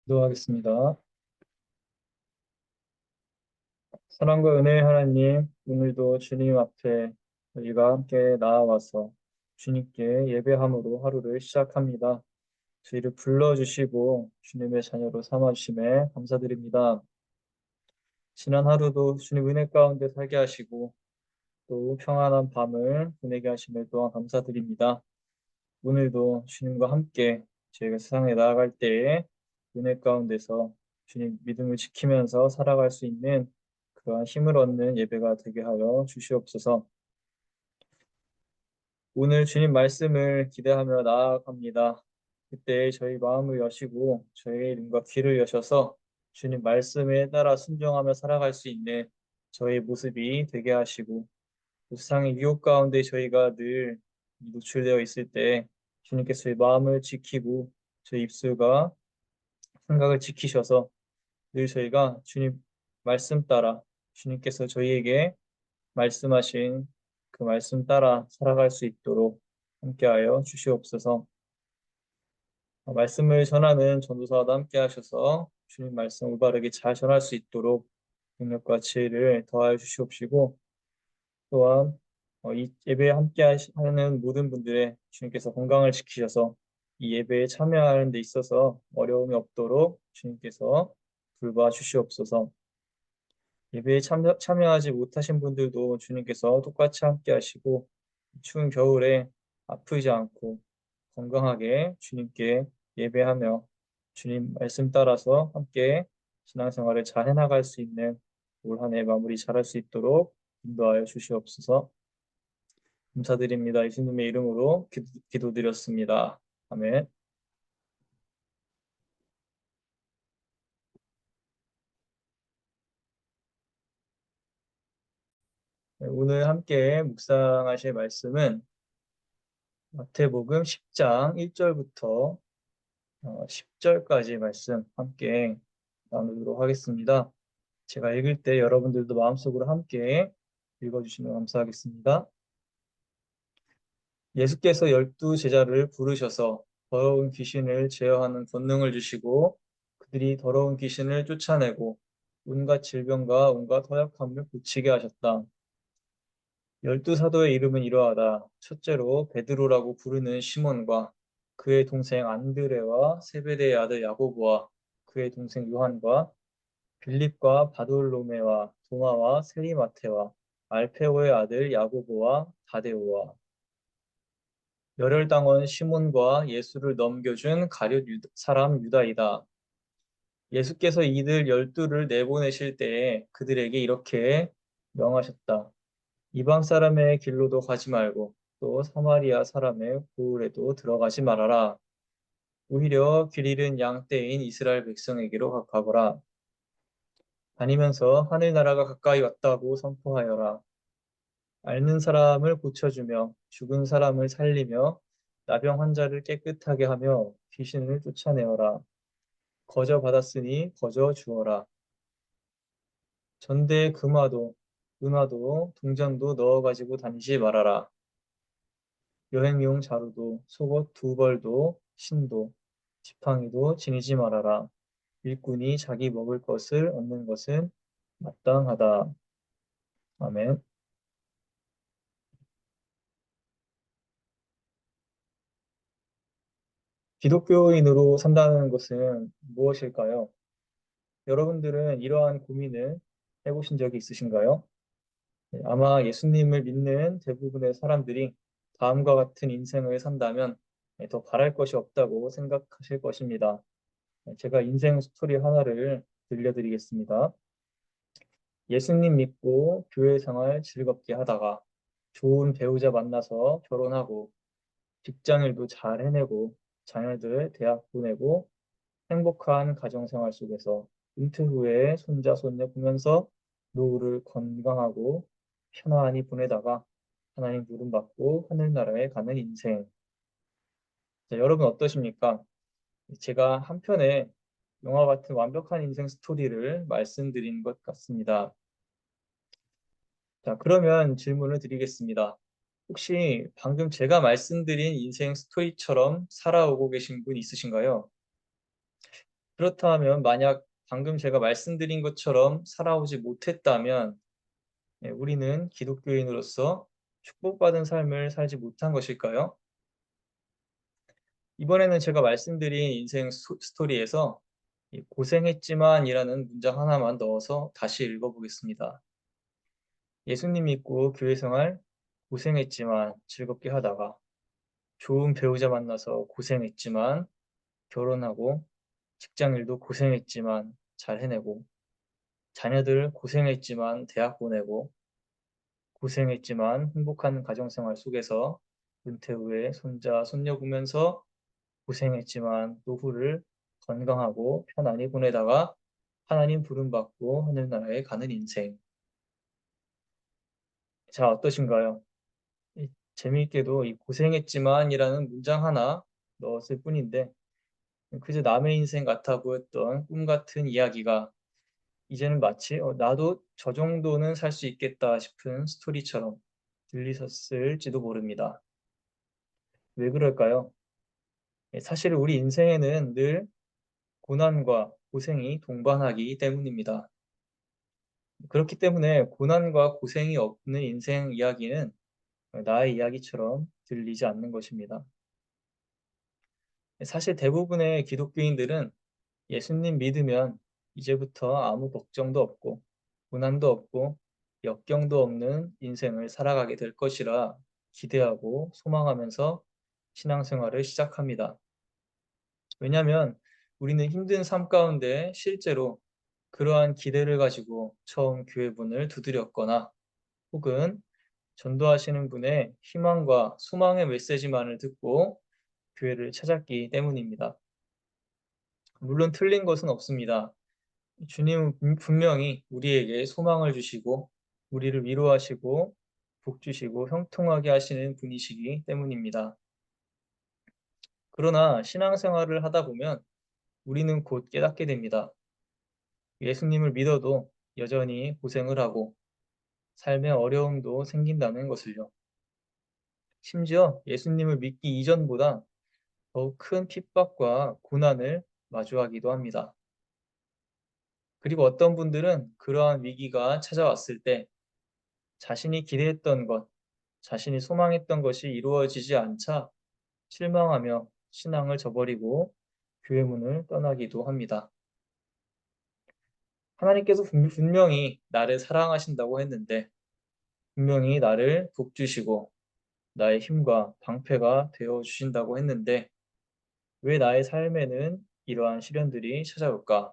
기도하겠습니다. 사랑과 은혜의 하나님, 오늘도 주님 앞에 저희가 함께 나아와서 주님께 예배함으로 하루를 시작합니다. 저희를 불러주시고 주님의 자녀로 삼아주심에 감사드립니다. 지난 하루도 주님 은혜 가운데 살게 하시고 또 평안한 밤을 보내게 하심에 또한 감사드립니다. 오늘도 주님과 함께 저희가 세상에 나아갈 때에 은혜 가운데서 주님 믿음을 지키면서 살아갈 수 있는 그러한 힘을 얻는 예배가 되게 하여 주시옵소서. 오늘 주님 말씀을 기대하며 나아갑니다. 그때 저희 마음을 여시고 저희의 눈과 귀를 여셔서 주님 말씀에 따라 순종하며 살아갈 수 있는 저희 모습이 되게 하시고 그 세상의 유혹 가운데 저희가 늘 노출되어 있을 때 주님께서 저희 마음을 지키고 저희 입술과 생각을 지키셔서 늘 저희가 주님 말씀 따라 주님께서 저희에게 말씀하신 그 말씀 따라 살아갈 수 있도록 함께하여 주시옵소서. 말씀을 전하는 전도사와 함께 하셔서 주님 말씀 올바르게 잘 전할 수 있도록 능력과 지혜를 더하여 주시옵시고 또한 이 예배에 함께 하는 모든 분들의 주님께서 건강을 지키셔서 이 예배에 참여하는 데 있어서 어려움이 없도록 주님께서 불봐 주시옵소서. 예배에 참여하지 못하신 분들도 주님께서 똑같이 함께 하시고 추운 겨울에 아프지 않고 건강하게 주님께 예배하며 주님 말씀 따라서 함께 신앙생활을 잘 해나갈 수 있는 올 한 해 마무리 잘할 수 있도록 인도하여 주시옵소서. 감사드립니다. 예수님의 이름으로 기도드렸습니다. 아멘. 네, 오늘 함께 묵상하실 말씀은 마태복음 10장 1절부터 10절까지 말씀 함께 나누도록 하겠습니다. 제가 읽을 때 여러분들도 마음속으로 함께 읽어주시면 감사하겠습니다. 예수께서 12 제자를 부르셔서 더러운 귀신을 제어하는 권능을 주시고 그들이 더러운 귀신을 쫓아내고 온갖 질병과 온갖 허약함을 고치게 하셨다. 12 사도의 이름은 이러하다. 첫째로 베드로라고 부르는 시몬과 그의 동생 안드레와 세베대의 아들 야고보와 그의 동생 요한과 빌립과 바돌로메와 도마와 세리마테와 알페오의 아들 야고보와 다데오와 열혈당원 시몬과 예수를 넘겨준 가룟 사람 유다이다. 예수께서 이들 12를 내보내실 때에 그들에게 이렇게 명하셨다. 이방 사람의 길로도 가지 말고 또 사마리아 사람의 고을에도 들어가지 말아라. 오히려 길 잃은 양 떼인 이스라엘 백성에게로 가거라. 다니면서 하늘나라가 가까이 왔다고 선포하여라. 앓는 사람을 고쳐주며 죽은 사람을 살리며 나병 환자를 깨끗하게 하며 귀신을 쫓아내어라. 거저 받았으니 거저 주어라. 전대에 금화도 은화도 동전도 넣어 가지고 다니지 말아라. 여행용 자루도 속옷 2벌도 신도 지팡이도 지니지 말아라. 일꾼이 자기 먹을 것을 얻는 것은 마땅하다. 아멘. 기독교인으로 산다는 것은 무엇일까요? 여러분들은 이러한 고민을 해보신 적이 있으신가요? 네, 아마 예수님을 믿는 대부분의 사람들이 다음과 같은 인생을 산다면 더 바랄 것이 없다고 생각하실 것입니다. 제가 인생 스토리 하나를 들려드리겠습니다. 예수님 믿고 교회 생활 즐겁게 하다가 좋은 배우자 만나서 결혼하고 직장일도 잘 해내고 자녀들 대학 보내고 행복한 가정생활 속에서 은퇴 후에 손자 손녀 보면서 노후를 건강하고 편안히 보내다가 하나님 부름받고 하늘나라에 가는 인생. 자, 여러분 어떠십니까? 제가 한편의 영화 같은 완벽한 인생 스토리를 말씀드린 것 같습니다. 자, 그러면 질문을 드리겠습니다. 혹시 방금 제가 말씀드린 인생 스토리처럼 살아오고 계신 분 있으신가요? 그렇다면 만약 방금 제가 말씀드린 것처럼 살아오지 못했다면 우리는 기독교인으로서 축복받은 삶을 살지 못한 것일까요? 이번에는 제가 말씀드린 인생 스토리에서 이 고생했지만이라는 문장 하나만 넣어서 다시 읽어보겠습니다. 예수님 믿고 교회 생활 고생했지만 즐겁게 하다가 좋은 배우자 만나서 고생했지만 결혼하고 직장 일도 고생했지만 잘 해내고 자녀들 고생했지만 대학 보내고 고생했지만 행복한 가정생활 속에서 은퇴 후에 손자, 손녀 보면서 고생했지만 노후를 건강하고 편안히 보내다가 하나님 부름받고 하늘나라에 가는 인생. 자, 어떠신가요? 재미있게도 이 고생했지만이라는 문장 하나 넣었을 뿐인데 그저 남의 인생 같아 보였던 꿈 같은 이야기가 이제는 마치 나도 저 정도는 살 수 있겠다 싶은 스토리처럼 들리셨을지도 모릅니다. 왜 그럴까요? 사실 우리 인생에는 늘 고난과 고생이 동반하기 때문입니다. 그렇기 때문에 고난과 고생이 없는 인생 이야기는 나의 이야기처럼 들리지 않는 것입니다. 사실 대부분의 기독교인들은 예수님 믿으면 이제부터 아무 걱정도 없고 고난도 없고 역경도 없는 인생을 살아가게 될 것이라 기대하고 소망하면서 신앙생활을 시작합니다. 왜냐하면 우리는 힘든 삶 가운데 실제로 그러한 기대를 가지고 처음 교회 문을 두드렸거나 혹은 전도하시는 분의 희망과 소망의 메시지만을 듣고 교회를 찾았기 때문입니다. 물론 틀린 것은 없습니다. 주님은 분명히 우리에게 소망을 주시고 우리를 위로하시고 복 주시고 형통하게 하시는 분이시기 때문입니다. 그러나 신앙생활을 하다 보면 우리는 곧 깨닫게 됩니다. 예수님을 믿어도 여전히 고생을 하고 삶의 어려움도 생긴다는 것을요. 심지어 예수님을 믿기 이전보다 더욱 큰 핍박과 고난을 마주하기도 합니다. 그리고 어떤 분들은 그러한 위기가 찾아왔을 때 자신이 기대했던 것, 자신이 소망했던 것이 이루어지지 않자 실망하며 신앙을 저버리고 교회 문을 떠나기도 합니다. 하나님께서 분명히 나를 사랑하신다고 했는데 분명히 나를 복주시고 나의 힘과 방패가 되어 주신다고 했는데 왜 나의 삶에는 이러한 시련들이 찾아올까?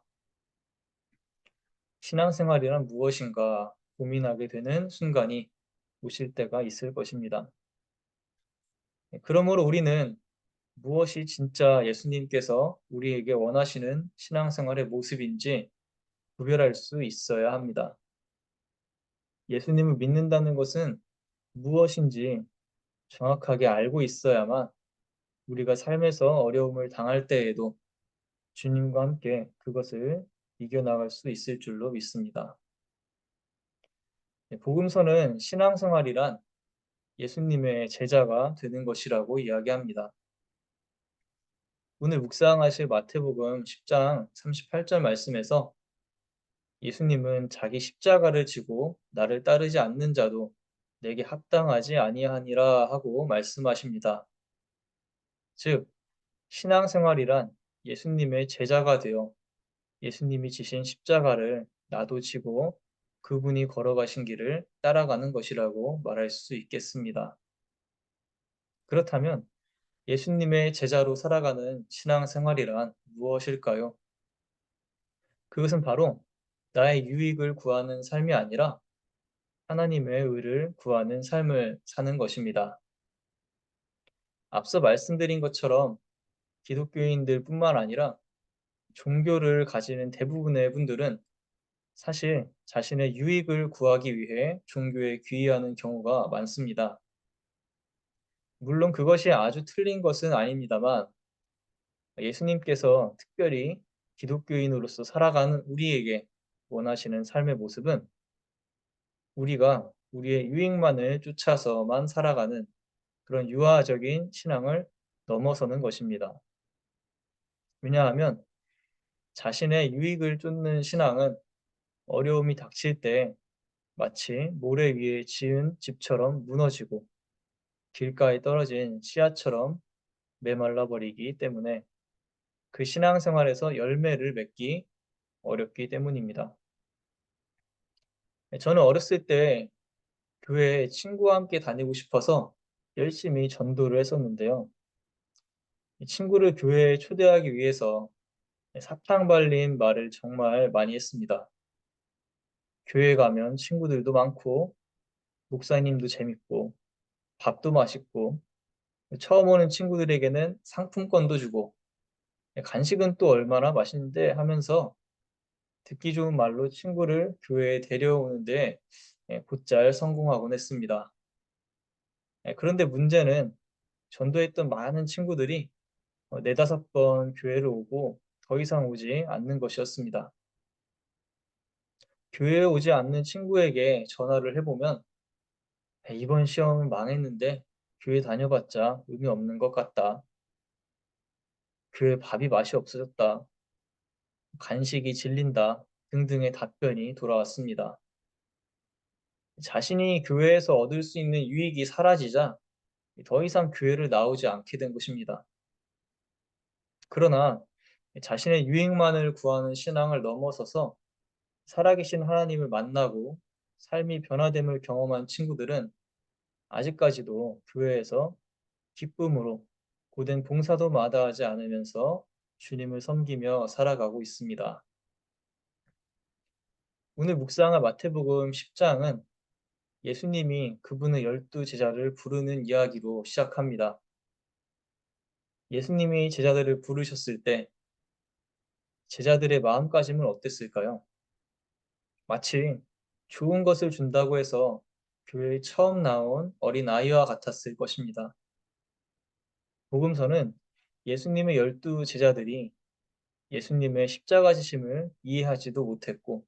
신앙생활이란 무엇인가 고민하게 되는 순간이 오실 때가 있을 것입니다. 그러므로 우리는 무엇이 진짜 예수님께서 우리에게 원하시는 신앙생활의 모습인지 구별할 수 있어야 합니다. 예수님을 믿는다는 것은 무엇인지 정확하게 알고 있어야만 우리가 삶에서 어려움을 당할 때에도 주님과 함께 그것을 이겨나갈 수 있을 줄로 믿습니다. 복음서는 신앙생활이란 예수님의 제자가 되는 것이라고 이야기합니다. 오늘 묵상하실 마태복음 10장 38절 말씀에서 예수님은 자기 십자가를 지고 나를 따르지 않는 자도 내게 합당하지 아니하니라 하고 말씀하십니다. 즉, 신앙생활이란 예수님의 제자가 되어 예수님이 지신 십자가를 나도 지고 그분이 걸어가신 길을 따라가는 것이라고 말할 수 있겠습니다. 그렇다면 예수님의 제자로 살아가는 신앙생활이란 무엇일까요? 그것은 바로 나의 유익을 구하는 삶이 아니라 하나님의 의를 구하는 삶을 사는 것입니다. 앞서 말씀드린 것처럼 기독교인들뿐만 아니라 종교를 가지는 대부분의 분들은 사실 자신의 유익을 구하기 위해 종교에 귀의하는 경우가 많습니다. 물론 그것이 아주 틀린 것은 아닙니다만 예수님께서 특별히 기독교인으로서 살아가는 우리에게 원하시는 삶의 모습은 우리가 우리의 유익만을 쫓아서만 살아가는 그런 유아적인 신앙을 넘어서는 것입니다. 왜냐하면 자신의 유익을 쫓는 신앙은 어려움이 닥칠 때 마치 모래 위에 지은 집처럼 무너지고 길가에 떨어진 씨앗처럼 메말라 버리기 때문에 그 신앙생활에서 열매를 맺기 어렵기 때문입니다. 저는 어렸을 때 교회에 친구와 함께 다니고 싶어서 열심히 전도를 했었는데요. 이 친구를 교회에 초대하기 위해서 사탕 발린 말을 정말 많이 했습니다. 교회 가면 친구들도 많고 목사님도 재밌고 밥도 맛있고 처음 오는 친구들에게는 상품권도 주고 간식은 또 얼마나 맛있는데 하면서 듣기 좋은 말로 친구를 교회에 데려오는데 곧잘 성공하곤 했습니다. 그런데 문제는 전도했던 많은 친구들이 네다섯 번 교회를 오고 더 이상 오지 않는 것이었습니다. 교회에 오지 않는 친구에게 전화를 해보면 이번 시험은 망했는데 교회 다녀봤자 의미 없는 것 같다. 교회 밥이 맛이 없어졌다. 간식이 질린다. 등등의 답변이 돌아왔습니다. 자신이 교회에서 얻을 수 있는 유익이 사라지자 더 이상 교회를 나오지 않게 된 것입니다. 그러나 자신의 유익만을 구하는 신앙을 넘어서서 살아계신 하나님을 만나고 삶이 변화됨을 경험한 친구들은 아직까지도 교회에서 기쁨으로 고된 봉사도 마다하지 않으면서 주님을 섬기며 살아가고 있습니다. 오늘 묵상할 마태복음 10장은 예수님이 그분의 12제자를 부르는 이야기로 시작합니다. 예수님이 제자들을 부르셨을 때 제자들의 마음가짐은 어땠을까요? 마치 좋은 것을 준다고 해서 교회에 처음 나온 어린아이와 같았을 것입니다. 복음서는 예수님의 12제자들이 예수님의 십자가 지심을 이해하지도 못했고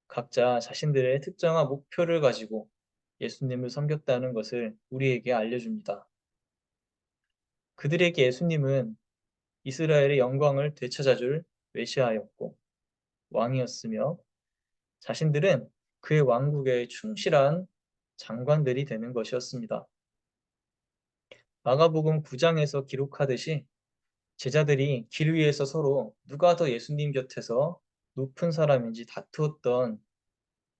각자 자신들의 특정한 목표를 가지고 예수님을 섬겼다는 것을 우리에게 알려줍니다. 그들에게 예수님은 이스라엘의 영광을 되찾아줄 메시아였고 왕이었으며 자신들은 그의 왕국에 충실한 장관들이 되는 것이었습니다. 마가복음 9장에서 기록하듯이 제자들이 길 위에서 서로 누가 더 예수님 곁에서 높은 사람인지 다투었던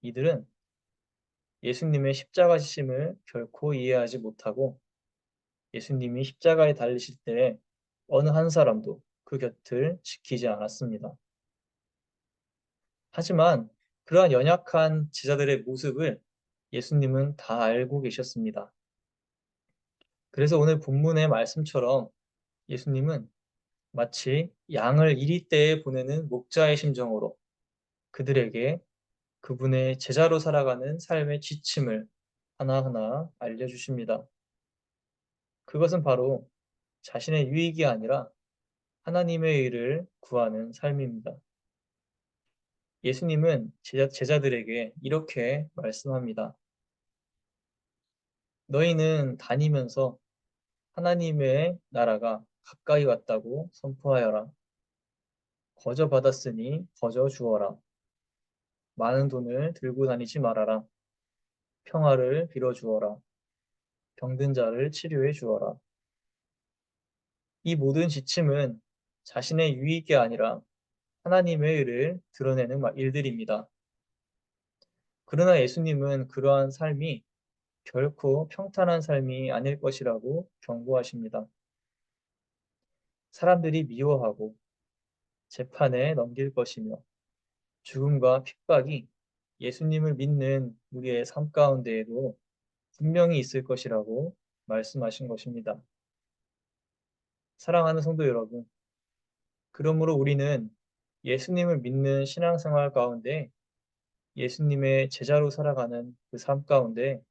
이들은 예수님의 십자가 지심을 결코 이해하지 못하고 예수님이 십자가에 달리실 때 어느 한 사람도 그 곁을 지키지 않았습니다. 하지만 그러한 연약한 제자들의 모습을 예수님은 다 알고 계셨습니다. 그래서 오늘 본문의 말씀처럼 예수님은 마치 양을 이리떼에 보내는 목자의 심정으로 그들에게 그분의 제자로 살아가는 삶의 지침을 하나하나 알려주십니다. 그것은 바로 자신의 유익이 아니라 하나님의 의를 구하는 삶입니다. 예수님은 제자들에게 이렇게 말씀합니다. 너희는 다니면서 하나님의 나라가 가까이 왔다고 선포하여라. 거저 받았으니 거저 주어라. 많은 돈을 들고 다니지 말아라. 평화를 빌어주어라. 병든 자를 치료해 주어라. 이 모든 지침은 자신의 유익이 아니라 하나님의 의를 드러내는 일들입니다. 그러나 예수님은 그러한 삶이 결코 평탄한 삶이 아닐 것이라고 경고하십니다. 사람들이 미워하고 재판에 넘길 것이며 죽음과 핍박이 예수님을 믿는 우리의 삶 가운데에도 분명히 있을 것이라고 말씀하신 것입니다. 사랑하는 성도 여러분, 그러므로 우리는 예수님을 믿는 신앙생활 가운데 예수님의 제자로 살아가는 그 삶 가운데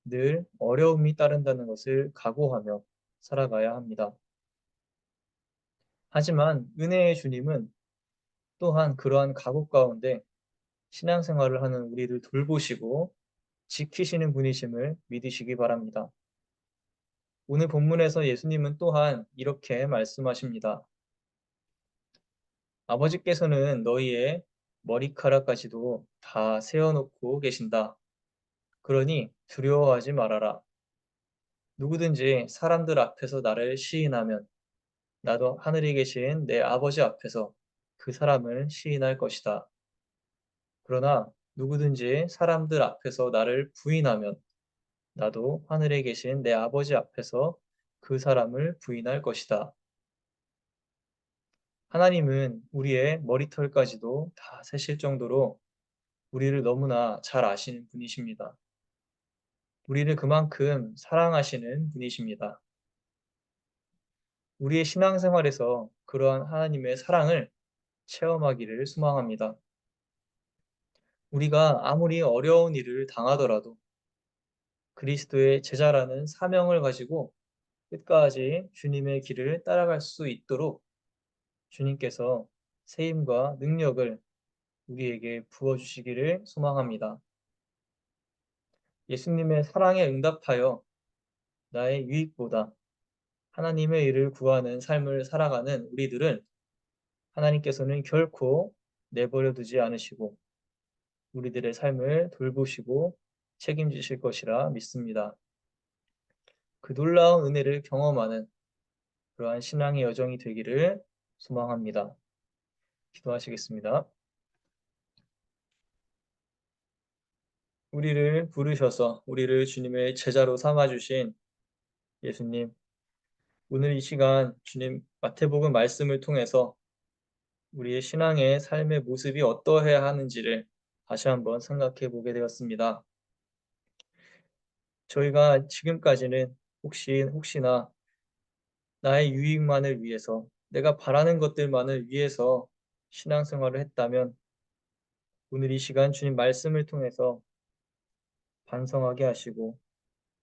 늘 어려움이 따른다는 것을 각오하며 살아가야 합니다. 하지만 은혜의 주님은 또한 그러한 각오 가운데 신앙생활을 하는 우리를 돌보시고 지키시는 분이심을 믿으시기 바랍니다. 오늘 본문에서 예수님은 또한 이렇게 말씀하십니다. 아버지께서는 너희의 머리카락까지도 다 세어놓고 계신다. 그러니 두려워하지 말아라. 누구든지 사람들 앞에서 나를 시인하면 나도 하늘에 계신 내 아버지 앞에서 그 사람을 시인할 것이다. 그러나 누구든지 사람들 앞에서 나를 부인하면 나도 하늘에 계신 내 아버지 앞에서 그 사람을 부인할 것이다. 하나님은 우리의 머리털까지도 다 세실 정도로 우리를 너무나 잘 아시는 분이십니다. 우리를 그만큼 사랑하시는 분이십니다. 우리의 신앙생활에서 그러한 하나님의 사랑을 체험하기를 소망합니다. 우리가 아무리 어려운 일을 당하더라도 그리스도의 제자라는 사명을 가지고 끝까지 주님의 길을 따라갈 수 있도록 주님께서 세임과 능력을 우리에게 부어주시기를 소망합니다. 예수님의 사랑에 응답하여 나의 유익보다 하나님의 일을 구하는 삶을 살아가는 우리들을 하나님께서는 결코 내버려 두지 않으시고 우리들의 삶을 돌보시고 책임지실 것이라 믿습니다. 그 놀라운 은혜를 경험하는 그러한 신앙의 여정이 되기를 소망합니다. 기도하시겠습니다. 우리를 부르셔서 우리를 주님의 제자로 삼아주신 예수님, 오늘 이 시간 주님 마태복음 말씀을 통해서 우리의 신앙의 삶의 모습이 어떠해야 하는지를 다시 한번 생각해 보게 되었습니다. 저희가 지금까지는 혹시나 나의 유익만을 위해서 내가 바라는 것들만을 위해서 신앙생활을 했다면 오늘 이 시간 주님 말씀을 통해서 반성하게 하시고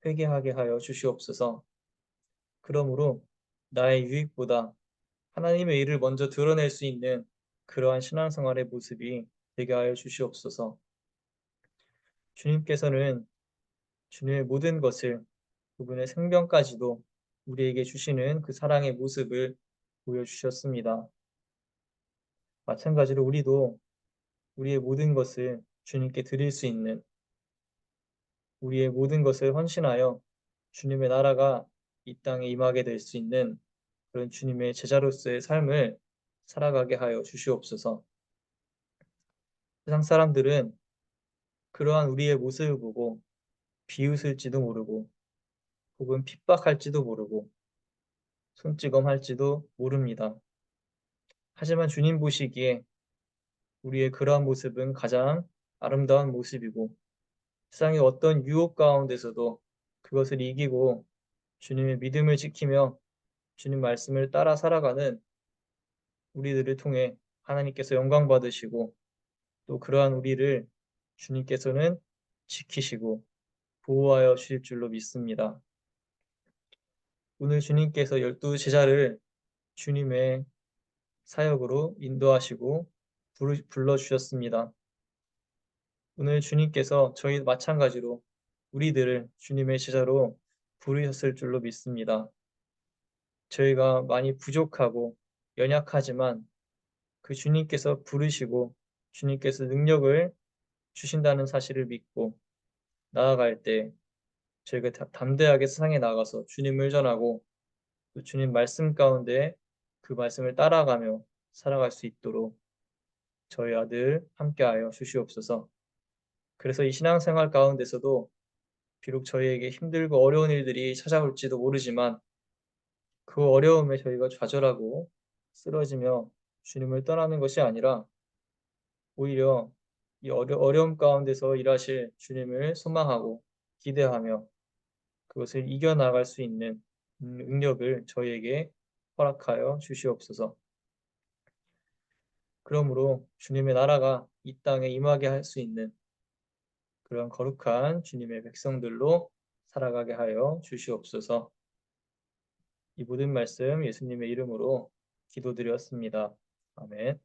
회개하게 하여 주시옵소서. 그러므로 나의 유익보다 하나님의 일을 먼저 드러낼 수 있는 그러한 신앙생활의 모습이 되게 하여 주시옵소서. 주님께서는 주님의 모든 것을 그분의 생명까지도 우리에게 주시는 그 사랑의 모습을 보여주셨습니다. 마찬가지로 우리도 우리의 모든 것을 주님께 드릴 수 있는 우리의 모든 것을 헌신하여 주님의 나라가 이 땅에 임하게 될 수 있는 그런 주님의 제자로서의 삶을 살아가게 하여 주시옵소서. 세상 사람들은 그러한 우리의 모습을 보고 비웃을지도 모르고 혹은 핍박할지도 모르고 손찌검할지도 모릅니다. 하지만 주님 보시기에 우리의 그러한 모습은 가장 아름다운 모습이고 세상의 어떤 유혹 가운데서도 그것을 이기고 주님의 믿음을 지키며 주님 말씀을 따라 살아가는 우리들을 통해 하나님께서 영광 받으시고 또 그러한 우리를 주님께서는 지키시고 보호하여 주실 줄로 믿습니다. 오늘 주님께서 12 제자를 주님의 사역으로 인도하시고 불러주셨습니다. 오늘 주님께서 저희 마찬가지로 우리들을 주님의 제자로 부르셨을 줄로 믿습니다. 저희가 많이 부족하고 연약하지만 그 주님께서 부르시고 주님께서 능력을 주신다는 사실을 믿고 나아갈 때 저희가 담대하게 세상에 나가서 주님을 전하고 또 주님 말씀 가운데 그 말씀을 따라가며 살아갈 수 있도록 저희 아들 함께하여 주시옵소서. 그래서 이 신앙생활 가운데서도 비록 저희에게 힘들고 어려운 일들이 찾아올지도 모르지만 그 어려움에 저희가 좌절하고 쓰러지며 주님을 떠나는 것이 아니라 오히려 이 어려움 가운데서 일하실 주님을 소망하고 기대하며 그것을 이겨나갈 수 있는 능력을 저희에게 허락하여 주시옵소서. 그러므로 주님의 나라가 이 땅에 임하게 할 수 있는 그런 거룩한 주님의 백성들로 살아가게 하여 주시옵소서. 이 모든 말씀 예수님의 이름으로 기도드렸습니다. 아멘.